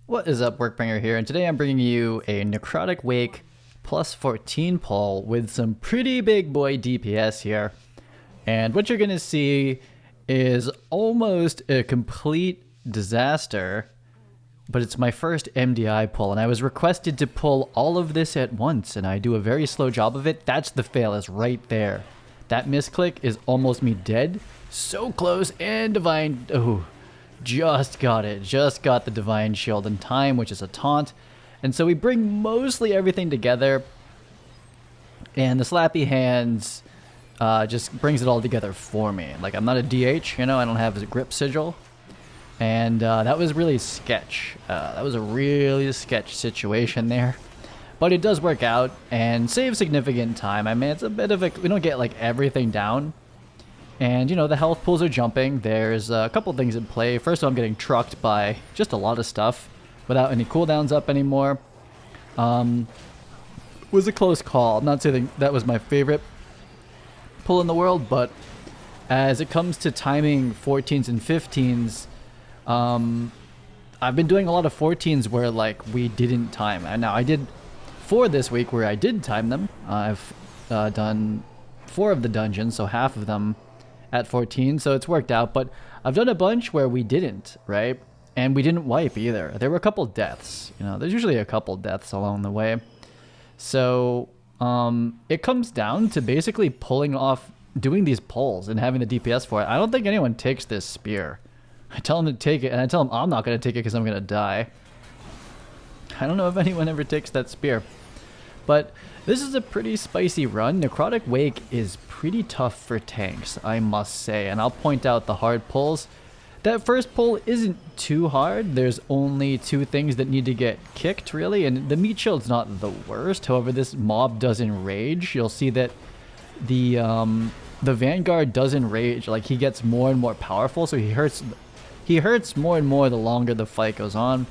What is up, Workbringer here, and today I'm bringing you a Necrotic Wake plus 14 pull with some pretty big boy DPS here. And what you're going to see is almost a complete disaster, but it's my first MDI pull, and I was requested to pull all of this at once, and I do a very slow job of it. That's the fail, is right there. That misclick is almost me dead. So close, and Divine... Oh. Just got it. Just got the Devine Shield in time, which is a taunt. And so we bring mostly everything together. And the Slappy Hands just brings it all together for me. Like, I'm not a DH, you know, I don't have a grip sigil. And that was really sketch. That was a really sketch situation there. But it does work out and save significant time. I mean, it's a bit of a... We don't get, like, everything down. And, you know, the health pools are jumping. There's a couple things in play. First of all, I'm getting trucked by just a lot of stuff without any cooldowns up anymore. Was a close call. I'm not saying that was my favorite pull in the world, but as it comes to timing 14s and 15s, I've been doing a lot of 14s where, like, we didn't time. And now I did 4 this week where I did time them. I've done 4 of the dungeons, so half of them at 14, so it's worked out. But I've done a bunch where we didn't, right? And we didn't wipe either. There were a couple deaths. You know, there's usually a couple deaths along the way. So it comes down to basically pulling off, doing these pulls and having the DPS for it. I don't think anyone takes this spear. I tell them to take it, and I tell them I'm not going to take it because I'm going to die. I don't know if anyone ever takes that spear. But this is a pretty spicy run. Necrotic Wake is pretty tough for tanks, I must say. And I'll point out the hard pulls. That first pull isn't too hard. There's only 2 things that need to get kicked, really. And the meat shield's not the worst. However, this mob does enrage. You'll see that the Vanguard does enrage. Like, he gets more and more powerful, so he hurts more and more the longer the fight goes on.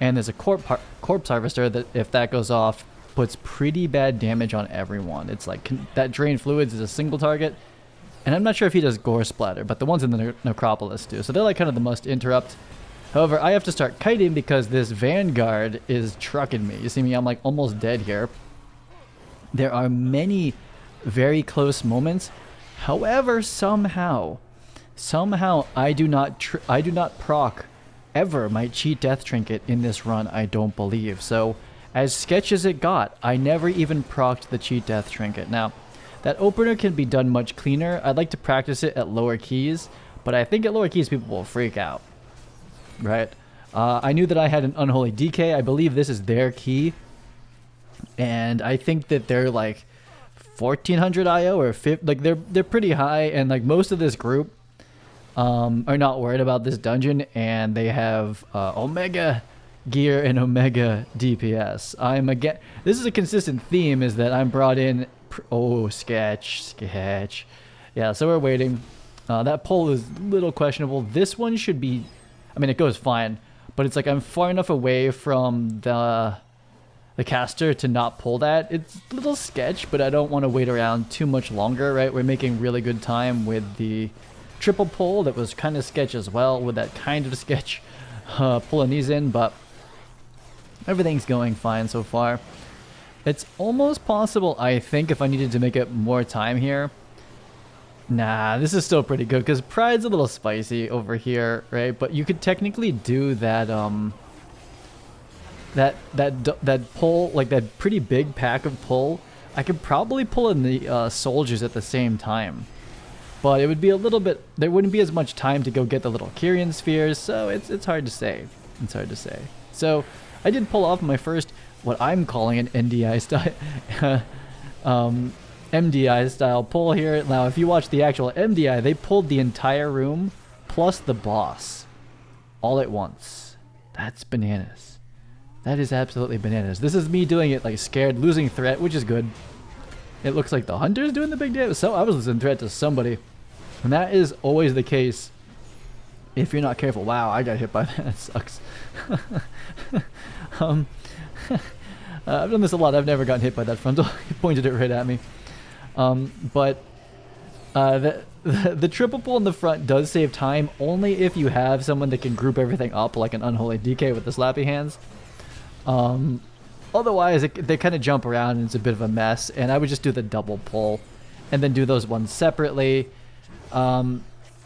And there's a corpse harvester that, if that goes off, puts pretty bad damage on everyone. It's like that drain fluids is a single target, and I'm not sure if he does gore splatter, but the ones in the necropolis do, so they're like kind of the must interrupt. However, I have to start kiting because this Vanguard is trucking me. You see me, I'm like almost dead here. There are many very close moments. However, somehow I do not proc ever my cheat death trinket in this run, I don't believe. So as sketch as it got, I never even procced the cheat death trinket. Now, that opener can be done much cleaner. I'd like to practice it at lower keys, but I think at lower keys people will freak out, right? I knew that I had an Unholy DK. I believe this is their key, and I think that they're like 1400 IO or 50, like they're pretty high, and like most of this group are not worried about this dungeon, and they have Omega gear and Omega DPS. This is a consistent theme, is that I'm brought in. Oh, sketch. Yeah, so we're waiting. That pull is a little questionable. This one should be, I mean, it goes fine, but it's like I'm far enough away from the caster to not pull that. It's a little sketch, but I don't want to wait around too much longer, right? We're making really good time with the triple pull that was kind of sketch as well, with that kind of sketch pulling these in, but everything's going fine so far. It's almost possible, I think, if I needed to make it more time here. Nah, this is still pretty good, because Pride's a little spicy over here, right? But you could technically do that, that pull, like that pretty big pack of pull. I could probably pull in the soldiers at the same time. But it would be a little bit, there wouldn't be as much time to go get the little Kyrian spheres, so it's hard to say. It's hard to say. So I did pull off my first, what I'm calling an NDI style, MDI style pull here. Now, if you watch the actual MDI, they pulled the entire room plus the boss all at once. That's bananas. That is absolutely bananas. This is me doing it like scared, losing threat, which is good. It looks like the hunter's doing the big damage. So I was losing threat to somebody, and that is always the case if you're not careful. Wow, I got hit by that. That sucks. I've done this a lot. I've never gotten hit by that frontal. He pointed it right at me. But the triple pull in the front does save time only if you have someone that can group everything up like an unholy DK with the slappy hands. Otherwise, they kind of jump around and it's a bit of a mess. And I would just do the double pull and then do those ones separately.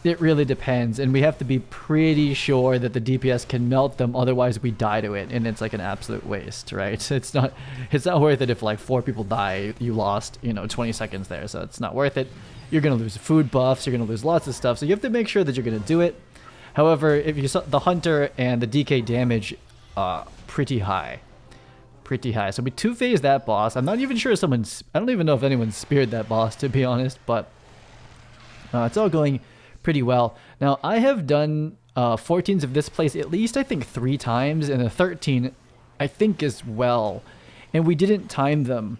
It really depends, and we have to be pretty sure that the DPS can melt them, otherwise we die to it, and it's like an absolute waste, right? It's not worth it if like 4 people die, you lost, 20 seconds there, so it's not worth it. You're going to lose food buffs, you're going to lose lots of stuff, so you have to make sure that you're going to do it. However, if you saw the Hunter and the DK damage, pretty high. So we 2-phase that boss. I'm not even sure if I don't even know if anyone speared that boss, to be honest, but it's all going pretty well. Now, I have done 14s of this place at least, I think, 3 times, and a 13, I think, as well. And we didn't time them.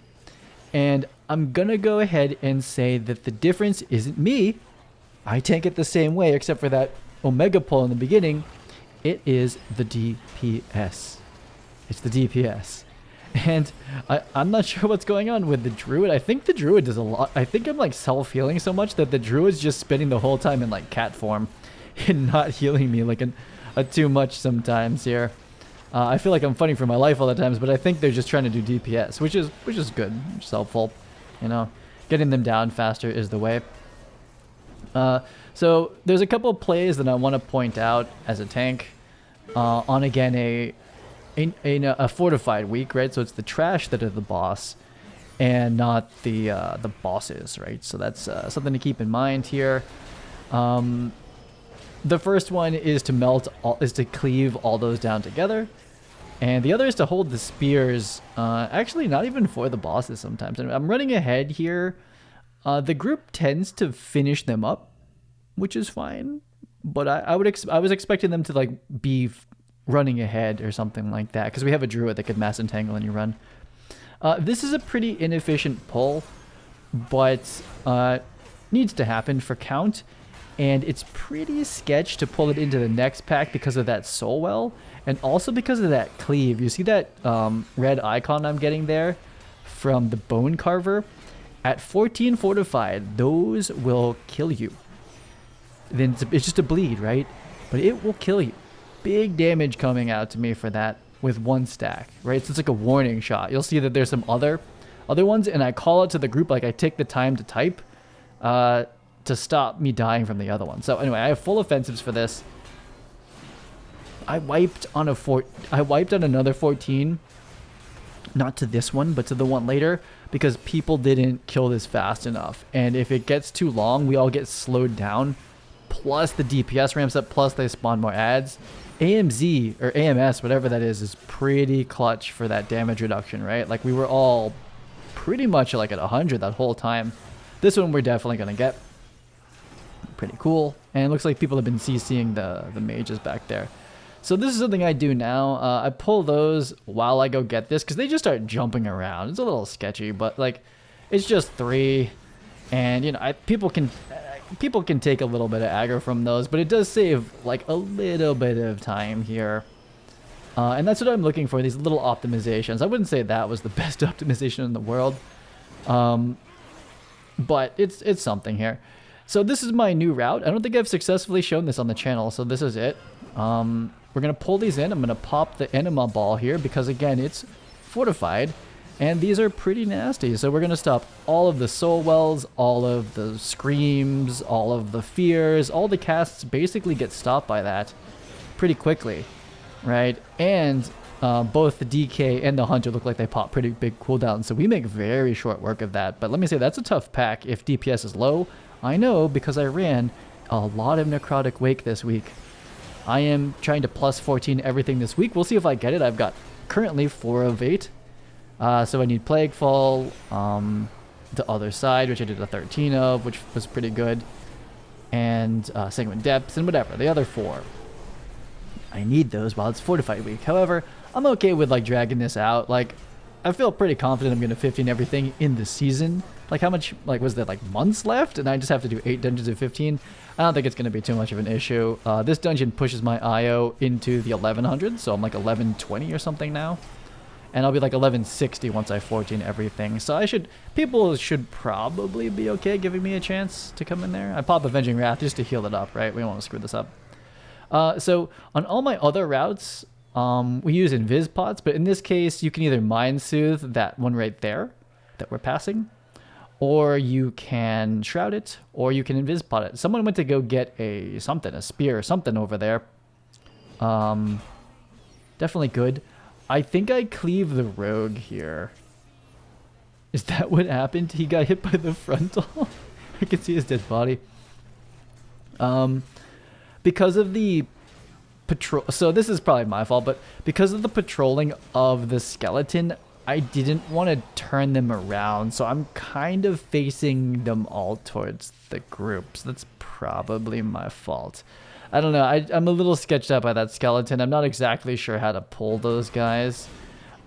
And I'm going to go ahead and say that the difference isn't me. I tank it the same way, except for that Omega pull in the beginning. It is the DPS. It's the DPS. And I'm not sure what's going on with the Druid. I think the Druid does a lot. I think I'm like self-healing so much that the Druid's just spinning the whole time in like cat form and not healing me like a too much sometimes here. I feel like I'm fighting for my life all the times, but I think they're just trying to do DPS, which is good, which is helpful. Getting them down faster is the way. So there's a couple of plays that I want to point out as a tank on, again, a fortified week, right? So it's the trash that are the boss and not the bosses, right? So that's something to keep in mind here. The first one is to cleave all those down together, and the other is to hold the spears, actually not even for the bosses sometimes. And I'm running ahead here. The group tends to finish them up, which is fine, but I was expecting them to like be running ahead or something like that, because we have a Druid that could mass entangle and you run. This is a pretty inefficient pull, but needs to happen for count, and it's pretty sketch to pull it into the next pack because of that soul well, and also because of that cleave. You see that red icon I'm getting there from the Bone Carver? At 14 fortified, those will kill you. Then it's just a bleed, right? But it will kill you. Big damage coming out to me for that with 1 stack, right? So it's like a warning shot. You'll see that there's some other ones, and I call it to the group, like I take the time to type to stop me dying from the other one. So anyway, I have full offensives for this. I wiped on another 14, not to this one, but to the one later, because people didn't kill this fast enough. And if it gets too long, we all get slowed down. Plus the DPS ramps up, plus they spawn more ads. AMZ, or AMS, whatever that is pretty clutch for that damage reduction, right? Like, we were all pretty much like at 100 that whole time. This one we're definitely going to get. Pretty cool. And it looks like people have been CCing the mages back there. So this is something I do now. I pull those while I go get this, because they just start jumping around. It's a little sketchy, but like, it's just 3. And, people can take a little bit of aggro from those, but it does save like a little bit of time here. And that's what I'm looking for, these little optimizations. I wouldn't say that was the best optimization in the world, but it's something here. So this is my new route. I don't think I've successfully shown this on the channel, so this is it. We're going to pull these in. I'm going to pop the enema ball here because, again, it's fortified. And these are pretty nasty. So we're going to stop all of the soul wells, all of the screams, all of the fears. All the casts basically get stopped by that pretty quickly, right? And both the DK and the Hunter look like they pop pretty big cooldowns. So we make very short work of that. But let me say, that's a tough pack if DPS is low. I know, because I ran a lot of Necrotic Wake this week. I am trying to plus 14 everything this week. We'll see if I get it. I've got currently 4 of 8. So I need Plaguefall, the other side, which I did a 13 of, which was pretty good, and Sanguine Depths, and whatever, the other 4. I need those while it's Fortified Week. However, I'm okay with like dragging this out. Like, I feel pretty confident I'm going to 15 everything in the season. Like, how much, like, was there like months left? And I just have to do 8 dungeons of 15. I don't think it's going to be too much of an issue. This dungeon pushes my IO into the 1100, so I'm like 1120 or something now. And I'll be like 1160 once I 14 everything. So people should probably be okay giving me a chance to come in there. I pop Avenging Wrath just to heal it up, right? We don't want to screw this up. So on all my other routes, we use Invis Pots, but in this case, you can either Mind Soothe that one right there that we're passing, or you can Shroud it, or you can Invis Pot it. Someone went to go get a spear or something over there. Definitely good. I think I cleave the rogue here. Is that what happened? He got hit by the frontal. I can see his dead body. Because of the patrol, so this is probably my fault, but because of the patrolling of the skeleton, I didn't want to turn them around, so I'm kind of facing them all towards the group. So that's probably my fault. I don't know. I'm a little sketched out by that skeleton. I'm not exactly sure how to pull those guys.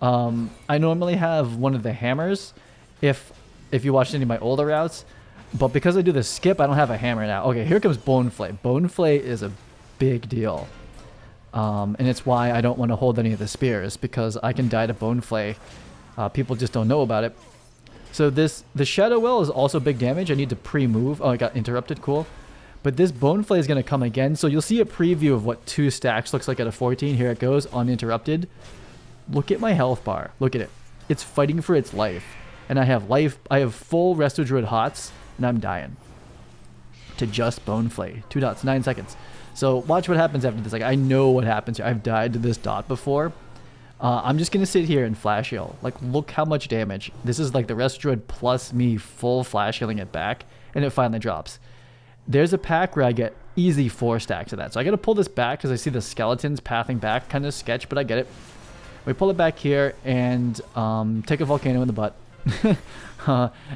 I normally have one of the hammers if you watched any of my older routes, but because I do the skip, I don't have a hammer now. Okay, here comes Boneflay. Boneflay is a big deal. And it's why I don't want to hold any of the spears, because I can die to Boneflay. People just don't know about it. So the Shadow Well is also big damage. I need to pre-move. Oh, I got interrupted. Cool. But this Boneflay is going to come again. So you'll see a preview of what 2 stacks looks like at a 14. Here it goes, uninterrupted. Look at my health bar. Look at it. It's fighting for its life. And I have full Resto Druid Hots, and I'm dying. To just Boneflay. 2 dots, 9 seconds. So watch what happens after this. Like, I know what happens here. I've died to this dot before. I'm just going to sit here and flash heal. Like, look how much damage. This is like the Resto Druid plus me full flash healing it back, and it finally drops. There's a pack where I get easy 4 stacks of that. So I got to pull this back because I see the skeletons pathing back. Kind of sketch, but I get it. We pull it back here and take a volcano in the butt.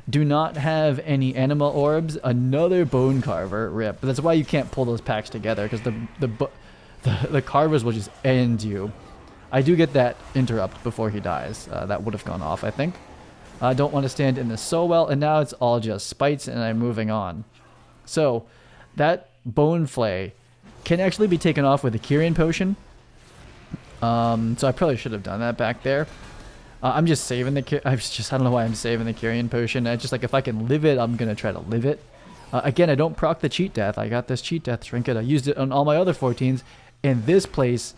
Do not have any animal orbs. Another bone carver. Rip. But that's why you can't pull those packs together, because the carvers will just end you. I do get that interrupt before he dies. That would have gone off, I think. I don't want to stand in this so well, and now it's all just spites, and I'm moving on. So that Boneflay can actually be taken off with a Kyrian Potion. So I probably should have done that back there. I'm just saving the... I don't know why I'm saving the Kyrian Potion. I just, like, if I can live it, I'm going to try to live it. Again, I don't proc the Cheat Death. I got this Cheat Death trinket. I used it on all my other 14s. In this place,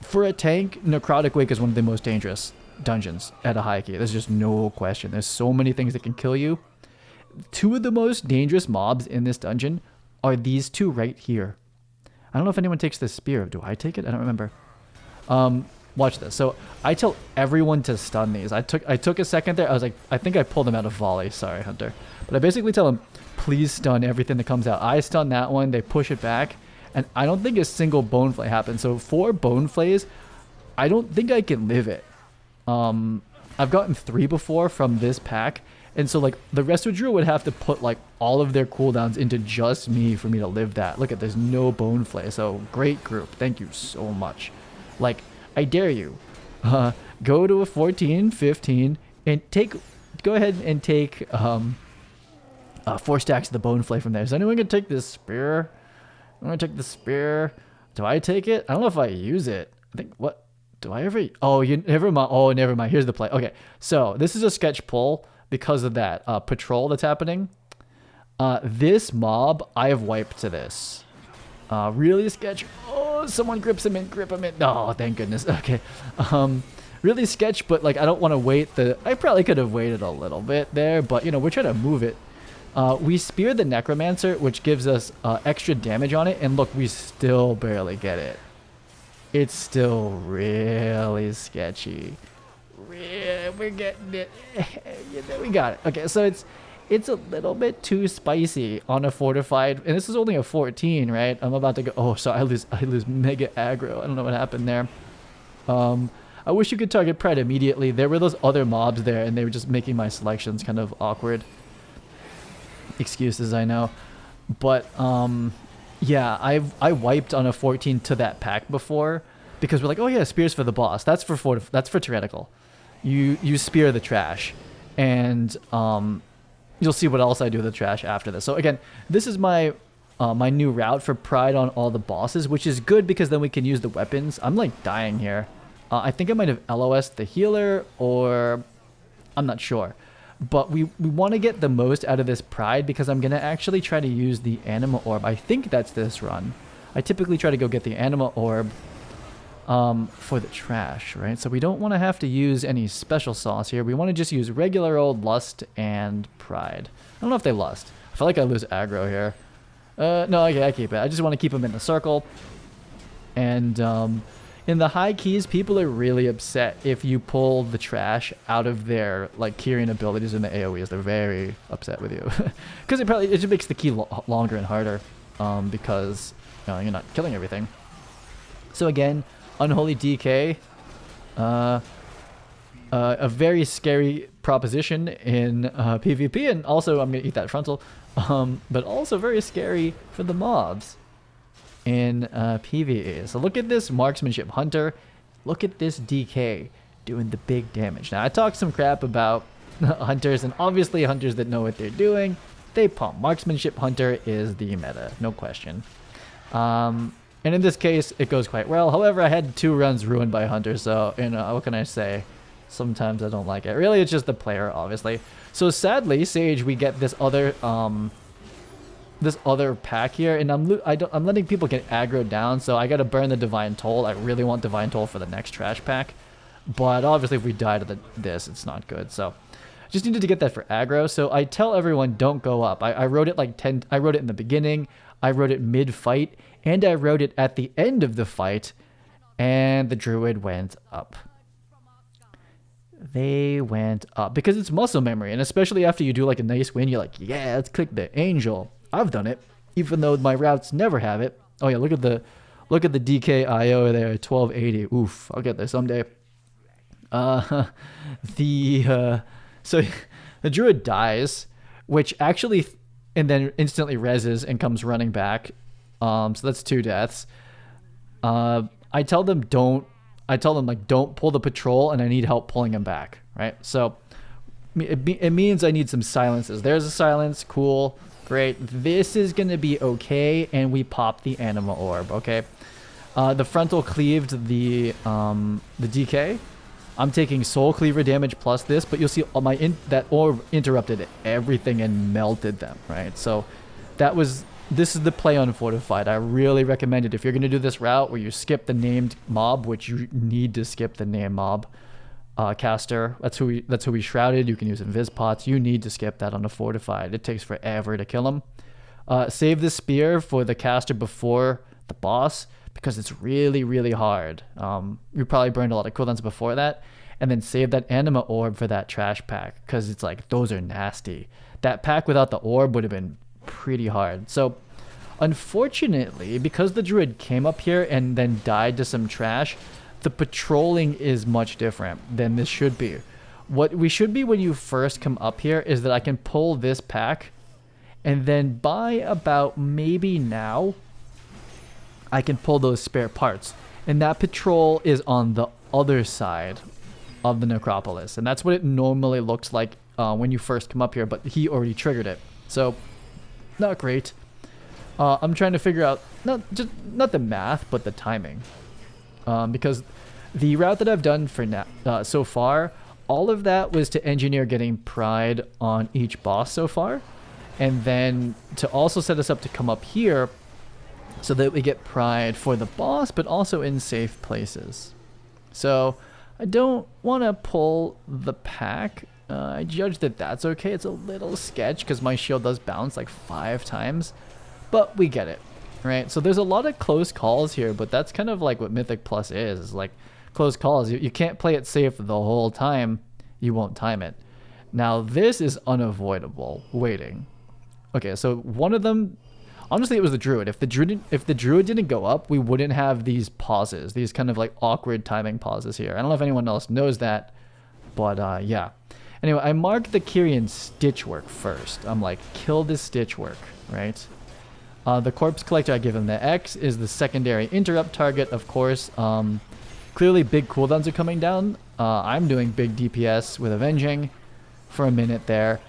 for a tank, Necrotic Wake is one of the most dangerous dungeons at a high key. There's just no question. There's so many things that can kill you. 2 of the most dangerous mobs in this dungeon are these 2 right here. I don't know if anyone takes the spear. Do I take it? I don't remember. Watch this. So I tell everyone to stun these. I took a second there. I was like, I think I pulled them out of volley. Sorry, Hunter. But I basically tell them, please stun everything that comes out. I stun that one. They push it back. And I don't think a single Boneflay happens. So 4 Boneflays, I don't think I can live it. I've gotten 3 before from this pack. And so, like, the Resto Druid would have to put, like, all of their cooldowns into just me for me to live that. Look at, there's no Boneflay. So, great group. Thank you so much. Like, I dare you. Go to a 14, 15, and go ahead and take 4 stacks of the Boneflay from there. Is anyone going to take this spear? I'm going to take the spear. Do I take it? I don't know if I use it. I think, what? Do I ever? Oh, never mind. Oh, never mind. Here's the play. Okay, so this is a sketch pull because of that patrol that's happening. This mob, I have wiped to this. Really sketch. Oh, someone grip him in. Oh, thank goodness. Okay. Really sketch, but like I don't want to wait. I probably could have waited a little bit there, but you know we're trying to move it. We spear the Necromancer, which gives us extra damage on it, and look, we still barely get it. It's still really sketchy. We're getting it. We got it. Okay, so it's a little bit too spicy on a fortified, and this is only a 14, right? I'm about to go. Oh, so I lose mega aggro. I don't know what happened there. I wish you could target Pred immediately. There were those other mobs there, and they were just making my selections kind of awkward. Excuses, I know, but yeah, I wiped on a 14 to that pack before because we're like, oh yeah, spears for the boss. That's for tyrannical. You spear the trash, and you'll see what else I do with the trash after this. So again, this is my my new route for Pride on all the bosses, which is good because then we can use the weapons. I'm like dying here. I think I might have LOS'd the healer, or I'm not sure. But we want to get the most out of this pride because I'm going to actually try to use the anima orb. I think that's this run. I typically try to go get the anima orb for the trash, right? So we don't want to have to use any special sauce here. We want to just use regular old lust and pride. I don't know if they lust. I feel like I lose aggro here. No, okay, I keep it. I just want to keep them in the circle. And in the high keys, people are really upset if you pull the trash out of their like keying abilities in the AoEs. They're very upset with you because it just makes the key longer and harder because you're not killing everything. So again, Unholy DK, a very scary proposition in PvP, and also I'm gonna eat that frontal, but also very scary for the mobs in PvE. So look at this marksmanship hunter, look at this DK doing the big damage. Now I talked some crap about hunters, and obviously hunters that know what they're doing, they pump. Marksmanship hunter is the meta, no question. And in this case, it goes quite well. However, I had 2 runs ruined by hunters, so what can I say? Sometimes I don't like it. Really, it's just the player, obviously. So sadly, Sage, we get this other pack here, and I'm letting people get aggroed down, so I gotta burn the Divine Toll. I really want Divine Toll for the next trash pack, but obviously if we die to this, it's not good. So I just needed to get that for aggro. So I tell everyone don't go up. I wrote it like 10. I wrote it in the beginning. I wrote it mid-fight, and I wrote it at the end of the fight, and the druid went up. They went up because it's muscle memory, and especially after you do like a nice win, you're like, yeah, let's click the angel. I've done it, even though my routes never have it. Oh yeah, look at the DK IO there, 1280. Oof, I'll get there someday. So the druid dies, which actually, and then instantly reses and comes running back. So that's 2 deaths. I tell them don't pull the patrol, and I need help pulling him back, right? So it means I need some silences. There's a silence, cool, great. This is gonna be okay, and we pop the anima orb, okay? The frontal cleaved the DK. I'm taking soul cleaver damage plus this, but you'll see that orb interrupted everything and melted them, right? So this is the play on Fortified. I really recommend it if you're going to do this route where you skip the named mob, which you need to skip the named mob caster. That's who we shrouded. You can use invis pots. You need to skip that on a Fortified. It takes forever to kill him. Save the spear for the caster before the boss because it's really, really hard. You probably burned a lot of cooldowns before that, and then save that anima orb for that trash pack because it's like those are nasty. That pack without the orb would have been pretty hard. So unfortunately, because the druid came up here and then died to some trash, the patrolling is much different than this should be. What we should be when you first come up here is that I can pull this pack, and then by about maybe now I can pull those spare parts, and that patrol is on the other side of the necropolis, and that's what it normally looks like when you first come up here, but he already triggered it, so not great. I'm trying to figure out not the math, but the timing, because the route that I've done for now so far, all of that was to engineer getting pride on each boss so far, and then to also set us up to come up here so that we get pride for the boss, but also in safe places. So I don't want to pull the pack. I judge that that's okay. It's a little sketch because my shield does bounce like 5 times, but we get it, right? So there's a lot of close calls here, but that's kind of like what Mythic Plus is like close calls. You can't play it safe the whole time. You won't time it. Now this is unavoidable. Waiting. Okay, so one of them, honestly, it was the druid. If the druid didn't go up, we wouldn't have these pauses, these kind of like awkward timing pauses here. I don't know if anyone else knows that, but yeah. Anyway, I marked the Kyrian stitch work first. I'm like, kill this stitch work, right? The corpse collector, I give him the X, is the secondary interrupt target, of course. Clearly big cooldowns are coming down. I'm doing big DPS with Avenging for a minute there.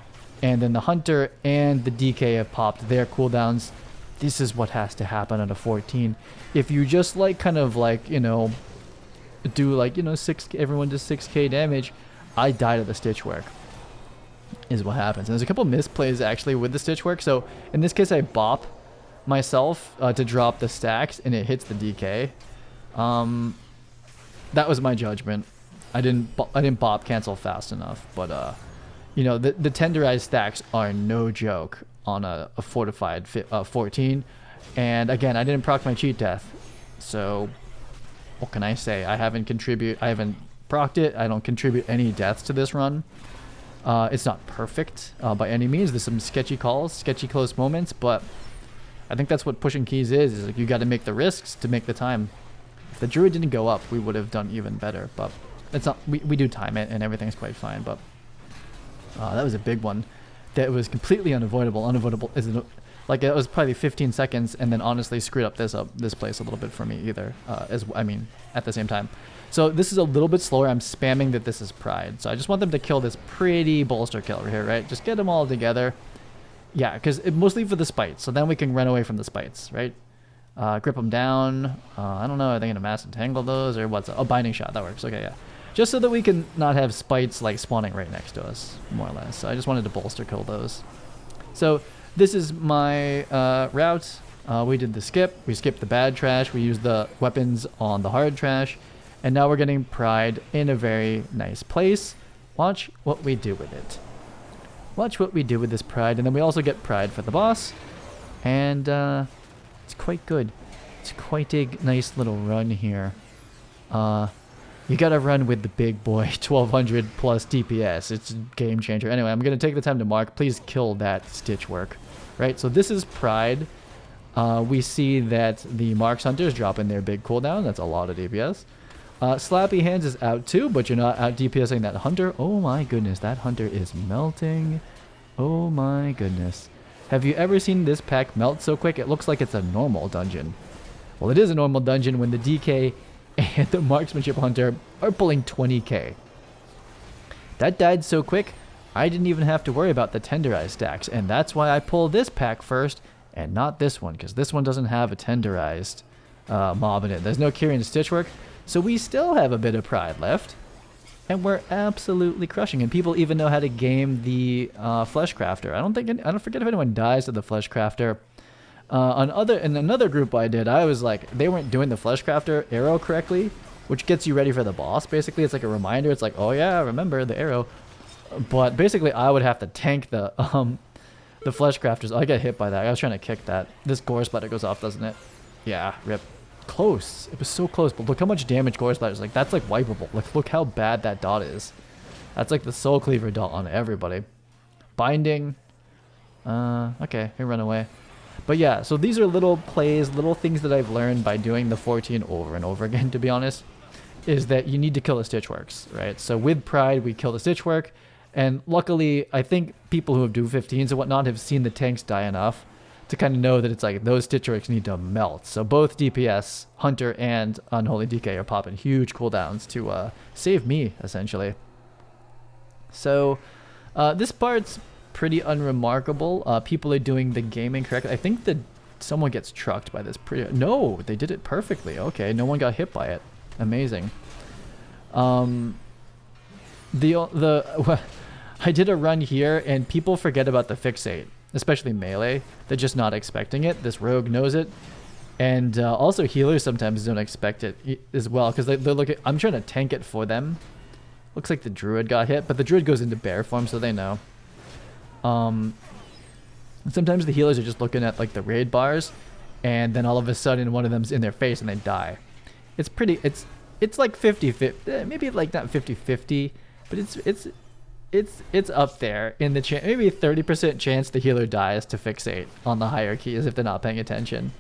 And then the Hunter and the DK have popped their cooldowns. This is what has to happen at a 14. If you just like kind of like, you know, do like, you know, everyone does 6k damage. I die to the stitch work is what happens. And there's a couple misplays actually with the stitch work. So in this case, I bop myself to drop the stacks and it hits the DK. That was my judgment. I didn't bop cancel fast enough, but you know, the tenderized stacks are no joke on a fortified 14. And again, I didn't proc my cheat death, so what can I say? I haven't procced it. I don't contribute any deaths to this run. It's not perfect by any means. There's some sketchy calls, sketchy close moments, but I think that's what pushing keys is like, you got to make the risks to make the time. If the druid didn't go up, we would have done even better, but it's not. We do time it and everything's quite fine, but that was a big one that was completely unavoidable. Like it was probably 15 seconds, and then honestly screwed up this place a little bit for me either. At the same time. So this is a little bit slower. I'm spamming that this is pride. So I just want them to kill this pretty bolster kill right here, right? Just get them all together. Yeah, because mostly for the spites. So then we can run away from the spites, right? Grip them down. I don't know. Are they gonna mass entangle those or what's? Oh, binding shot. That works. Okay, yeah. Just so that we can not have spites like spawning right next to us, more or less. So I just wanted to bolster kill those. So this is my route. We did the skip. We skipped the bad trash. We used the weapons on the hard trash. And now we're getting pride in a very nice place. Watch what we do with it. Watch what we do with this pride. And then we also get pride for the boss. And it's quite good. It's quite a nice little run here. You gotta run with the big boy, 1200 plus DPS. It's a game changer. Anyway, I'm gonna take the time to mark. Please kill that stitch work. Right, so this is pride. We see that the Marks Hunters drop in their big cooldown. That's a lot of DPS. Slappy Hands is out too, but you're not out DPSing that Hunter. Oh my goodness, that Hunter is melting. Oh my goodness. Have you ever seen this pack melt so quick? It looks like it's a normal dungeon. Well, it is a normal dungeon when the DK and the Marksmanship Hunter are pulling 20k. That died so quick, I didn't even have to worry about the tenderized stacks, and that's why I pull this pack first and not this one, because this one doesn't have a tenderized mob in it. There's no Kyrian Stitchwork, so we still have a bit of pride left, and we're absolutely crushing. And people even know how to game the Flesh Crafter. I don't forget if anyone dies to the Flesh Crafter. In another group I did, I was like, they weren't doing the Flesh Crafter arrow correctly, which gets you ready for the boss. Basically, it's like a reminder. It's like, oh yeah, remember the arrow. But basically, I would have to tank the Flesh Crafters. I get hit by that. I was trying to kick that. This Gore Splatter goes off, doesn't it? Yeah, rip. Close. It was so close, but look how much damage Gore Splatter is. Like, that's like wipeable. Like, look how bad that dot is. That's like the Soul Cleaver dot on everybody. Binding. Okay, we run away. But yeah, so these are little plays, little things that I've learned by doing the 14 over and over again, to be honest, is that you need to kill the Stitchworks, right? So with Pride, we kill the Stitchwork, and luckily, I think people who have do 15s and whatnot have seen the tanks die enough to kind of know that it's like those Stitchworks need to melt. So both DPS, Hunter, and Unholy DK are popping huge cooldowns to save me, essentially. So this part's pretty unremarkable. People are doing the gaming correctly. I think that someone gets trucked by this. No, they did it perfectly. Okay, no one got hit by it. Amazing. I did a run here, and people forget about the fixate, especially melee. They're just not expecting it. This rogue knows it, and also healers sometimes don't expect it as well, because they're looking. I'm trying to tank it for them. Looks like the druid got hit, but the druid goes into bear form, so they know. Sometimes the healers are just looking at like the raid bars, and then all of a sudden one of them's in their face and they die. It's pretty. It's like 50-50, maybe like not 50-50, but it's up there in the maybe 30% chance the healer dies to fixate on the hierarchy as if they're not paying attention,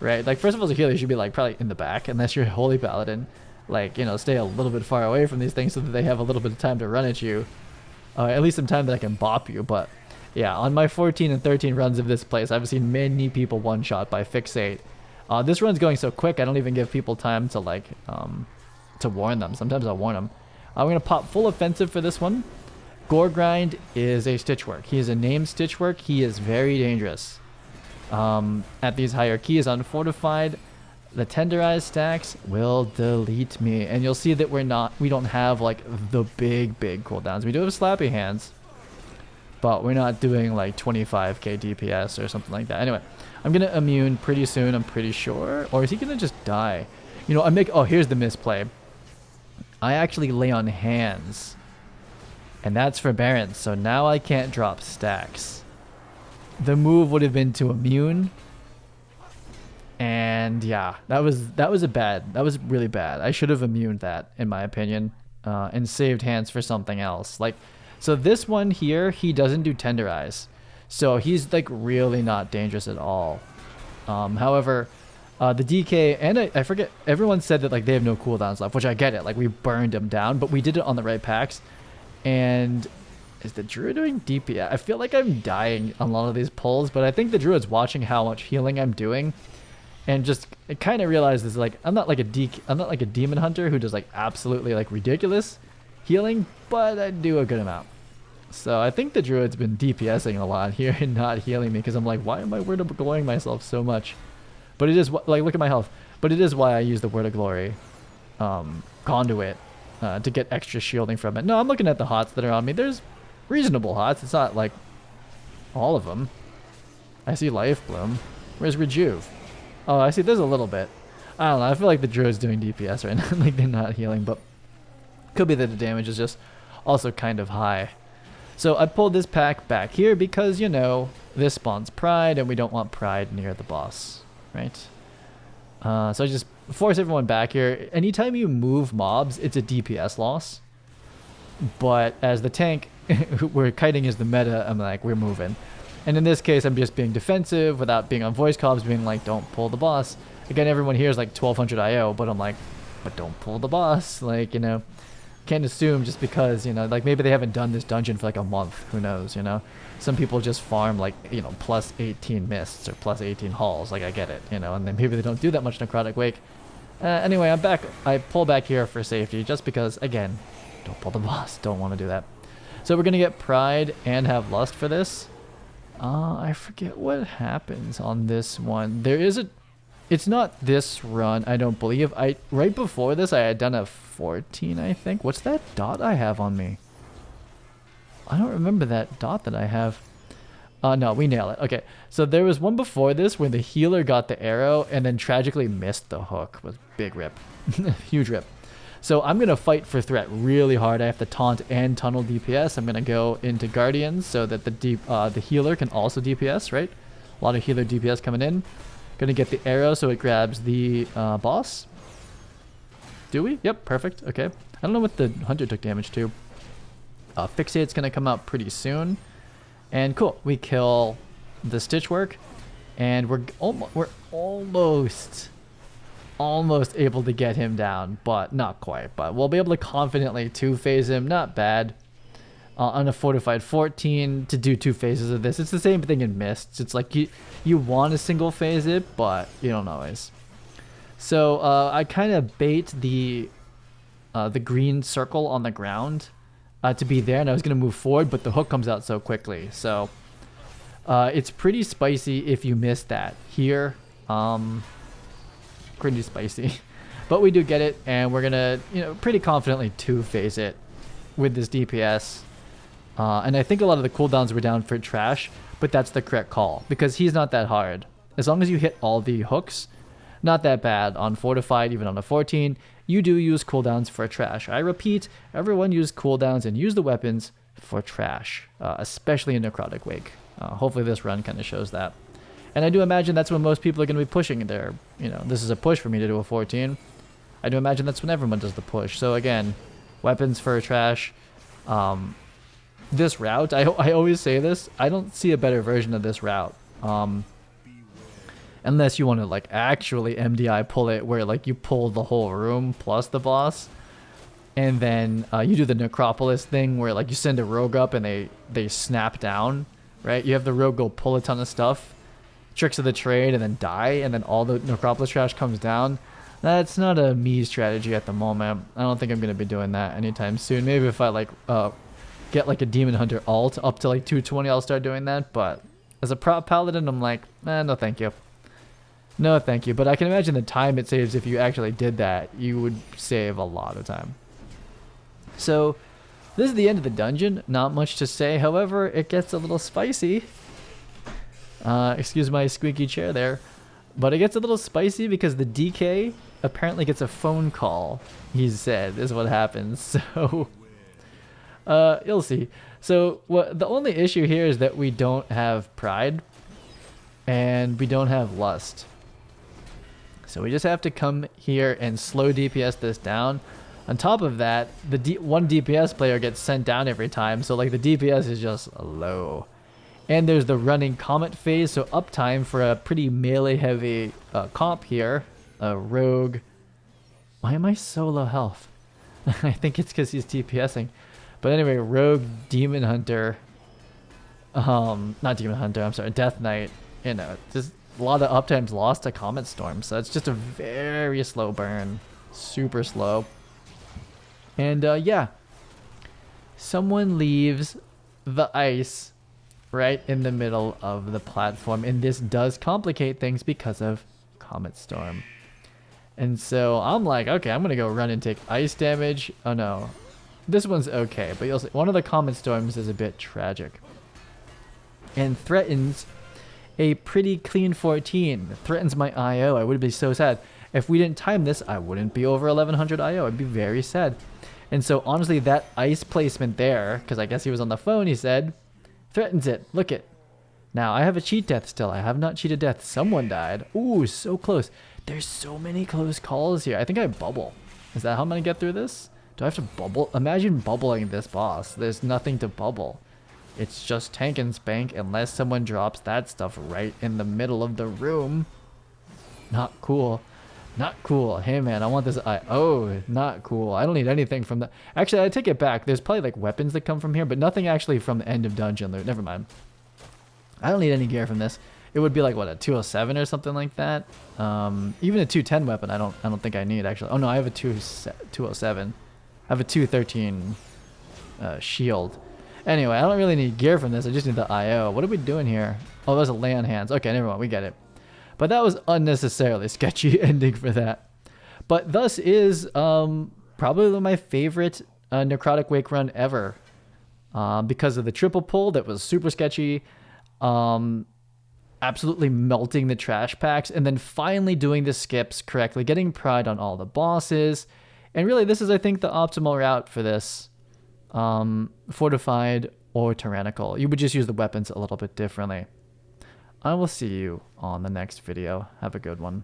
right? Like, first of all, the healer should be like probably in the back, unless you're a holy paladin. Like, you know, stay a little bit far away from these things so that they have a little bit of time to run at you, at least some time that I can bop you. But yeah, on my 14 and 13 runs of this place, I've seen many people one shot by fixate. This run's going so quick, I don't even give people time to like to warn them. Sometimes I'll warn them. I'm gonna pop full offensive for this one. Goregrind is a Stitchwork. He is a named Stitchwork. He is very dangerous. At these higher keys, unfortified. the tenderized stacks will delete me, and you'll see that we don't have like the big cooldowns. We do have slappy hands, but we're not doing like 25k DPS or something like that. Anyway, I'm gonna immune pretty soon, I'm pretty sure. Or is he gonna just die? You know, oh, here's the misplay. I actually lay on hands, and that's for Barons, so now I can't drop stacks. The move would have been to immune. And yeah, that was really bad. I should have immuned that, in my opinion, and saved hands for something else. Like, so this one here, he doesn't do tenderize, so he's like really not dangerous at all. However, the DK and I forget, everyone said that like they have no cooldowns left, which I get it. Like we burned him down, but we did it on the right packs. And is the druid doing DPS? I feel like I'm dying on a lot of these pulls, but I think the druid's watching how much healing I'm doing. And just kind of realizes like I'm not like a demon hunter who does like absolutely like ridiculous healing, but I do a good amount. So I think the druid's been DPSing a lot here and not healing me, because I'm like, why am I word of glorying myself so much? But it is like, look at my health. But it is why I use the word of glory conduit to get extra shielding from it. No, I'm looking at the hots that are on me. There's reasonable hots. It's not like all of them. I see life bloom. Where's rejuve? Oh, I see. There's a little bit. I don't know. I feel like the druid's doing DPS right now. Like they're not healing, but could be that the damage is just also kind of high. So I pulled this pack back here because, you know, this spawns pride and we don't want pride near the boss, right? So I just force everyone back here. Anytime you move mobs, it's a DPS loss. But as the tank, where kiting is the meta, I'm like, we're moving. And in this case, I'm just being defensive without being on voice comms, being like, don't pull the boss. Again, everyone here is like 1200 IO, but I'm like, but don't pull the boss. Like, you know, can't assume just because, you know, like maybe they haven't done this dungeon for like a month. Who knows, you know? Some people just farm like, you know, plus 18 mists or plus 18 halls. Like, I get it, you know, and then maybe they don't do that much Necrotic Wake. Anyway, I'm back. I pull back here for safety just because, again, don't pull the boss. Don't want to do that. So we're going to get Pride and have Lust for this. I forget what happens on this one. There is it's not this run, I don't believe. Right before this, I had done a 14, I think. What's that dot I have on me? I don't remember that dot that I have. No, we nail it. Okay, so there was one before this where the healer got the arrow and then tragically missed the hook. With big rip. Huge rip. So I'm going to fight for threat really hard. I have to taunt and tunnel DPS. I'm going to go into Guardians so that the healer can also DPS, right? A lot of healer DPS coming in. Going to get the arrow so it grabs the boss. Do we? Yep, perfect. Okay. I don't know what the hunter took damage to. Fixate's going to come out pretty soon. And cool. We kill the Stitchwork. And we're almost able to get him down, but not quite. But we'll be able to confidently two-phase him. Not bad. On a fortified 14 to do 2 phases of this. It's the same thing in Mists. It's like you want to single phase it, but you don't always. So I kind of bait the green circle on the ground to be there, and I was going to move forward, but the hook comes out so quickly. So it's pretty spicy if you miss that. Here, pretty spicy. But we do get it, and we're going to, you know, pretty confidently two-phase it with this DPS. And I think a lot of the cooldowns were down for trash, but that's the correct call because he's not that hard. As long as you hit all the hooks, not that bad on fortified, even on a 14. You do use cooldowns for trash. I repeat, everyone use cooldowns and use the weapons for trash, especially in Necrotic Wake. Hopefully this run kind of shows that. And I do imagine that's when most people are going to be pushing there. You know, this is a push for me to do a 14. I do imagine that's when everyone does the push. So again, weapons for trash. This route, I always say this, I don't see a better version of this route. Unless you want to like actually MDI pull it where like you pull the whole room plus the boss. And then you do the Necropolis thing where like you send a rogue up and they snap down, right? You have the rogue go pull a ton of stuff, tricks of the trade, and then die, and then all the Necropolis trash comes down. That's not a me strategy at the moment. I don't think I'm going to be doing that anytime soon. Maybe if I like get like a Demon Hunter alt up to like 220, I'll start doing that. But as a prop Paladin, I'm like, no thank you. No, thank you. But I can imagine the time it saves if you actually did that. You would save a lot of time. So, this is the end of the dungeon. Not much to say. However, it gets a little spicy. Excuse my squeaky chair there. But it gets a little spicy because the DK apparently gets a phone call. He said, is what happens. So, you'll see. So, the only issue here is that we don't have pride. And we don't have lust. So we just have to come here and slow DPS this down. On top of that, the one DPS player gets sent down every time. So like the DPS is just low. And there's the running comet phase. So uptime for a pretty melee heavy comp here. Rogue. Why am I so low health? I think it's because he's DPSing. But anyway, Rogue, Demon Hunter. Not Demon Hunter, I'm sorry, Death Knight. You know, just a lot of uptimes lost to Comet Storm. So it's just a very slow burn. Super slow. And yeah. Someone leaves the ice right in the middle of the platform. And this does complicate things because of Comet Storm. And so I'm like, okay, I'm going to go run and take ice damage. Oh no. This one's okay. But you'll see, one of the Comet Storms is a bit tragic. And threatens a pretty clean 14. Threatens my IO. I would be so sad. If we didn't time this, I wouldn't be over 1100 IO. I'd be very sad. And so honestly, that ice placement there, because I guess he was on the phone, he said, threatens it. Look it. Now, I have a cheat death still. I have not cheated death. Someone died. Ooh, so close. There's so many close calls here. I think I bubble. Is that how I'm going to get through this? Do I have to bubble? Imagine bubbling this boss. There's nothing to bubble. It's just tank and spank unless someone drops that stuff right in the middle of the room. Not cool. Not cool. Hey man, I want this. Oh, not cool. I don't need anything from the. Actually, I take it back. There's probably like weapons that come from here, but nothing actually from the end of dungeon loot. Never mind. I don't need any gear from this. It would be like what, a 207 or something like that. Even a 210 weapon. I don't think I need actually. Oh no, I have a 207. I have a 213 shield. Anyway, I don't really need gear from this. I just need the IO. What are we doing here? Oh, those are lay on hands. Okay, never mind. We get it. But that was unnecessarily sketchy ending for that. But thus is probably my favorite Necrotic Wake run ever. Because of the triple pull that was super sketchy. Absolutely melting the trash packs. And then finally doing the skips correctly. Getting pride on all the bosses. And really, this is, I think, the optimal route for this. Fortified or tyrannical. You would just use the weapons a little bit differently. I will see you on the next video. Have a good one.